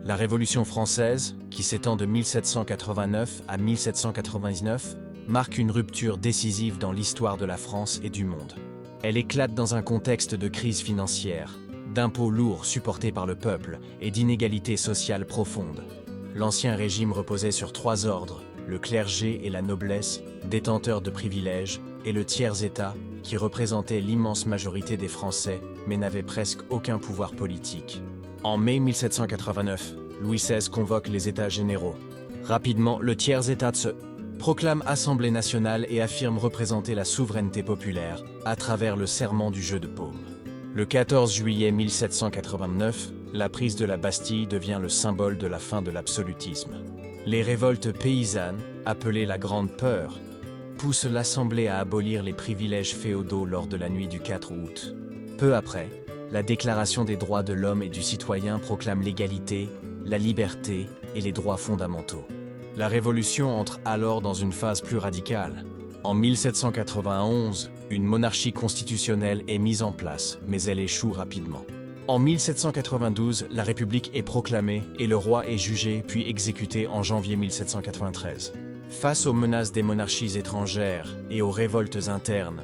La Révolution française, qui s'étend de 1789 à 1799, marque une rupture décisive dans l'histoire de la France et du monde. Elle éclate dans un contexte de crise financière, d'impôts lourds supportés par le peuple et d'inégalités sociales profondes. L'ancien régime reposait sur trois ordres, le clergé et la noblesse, détenteurs de privilèges, et le tiers-État, qui représentait l'immense majorité des Français, mais n'avait presque aucun pouvoir politique. En mai 1789, Louis XVI convoque les États généraux. Rapidement, le tiers-État se proclame Assemblée nationale et affirme représenter la souveraineté populaire à travers le serment du jeu de paume. Le 14 juillet 1789, la prise de la Bastille devient le symbole de la fin de l'absolutisme. Les révoltes paysannes, appelées la Grande Peur, poussent l'Assemblée à abolir les privilèges féodaux lors de la nuit du 4 août. Peu après, la Déclaration des droits de l'homme et du citoyen proclame l'égalité, la liberté et les droits fondamentaux. La Révolution entre alors dans une phase plus radicale. En 1791, une monarchie constitutionnelle est mise en place, mais elle échoue rapidement. En 1792, la République est proclamée et le roi est jugé puis exécuté en janvier 1793. Face aux menaces des monarchies étrangères et aux révoltes internes,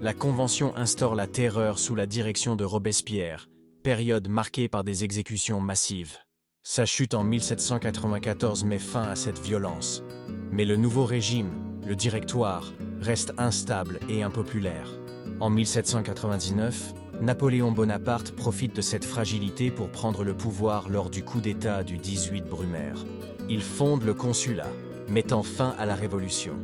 la Convention instaure la terreur sous la direction de Robespierre, période marquée par des exécutions massives. Sa chute en 1794 met fin à cette violence. Mais le nouveau régime, le Directoire, reste instable et impopulaire. En 1799, Napoléon Bonaparte profite de cette fragilité pour prendre le pouvoir lors du coup d'État du 18 Brumaire. Il fonde le consulat, mettant fin à la Révolution.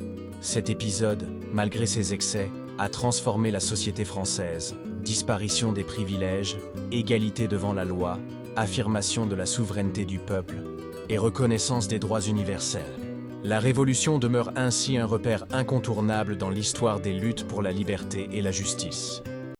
Cet épisode, malgré ses excès, a transformé la société française. Disparition des privilèges, égalité devant la loi, affirmation de la souveraineté du peuple et reconnaissance des droits universels. La Révolution demeure ainsi un repère incontournable dans l'histoire des luttes pour la liberté et la justice.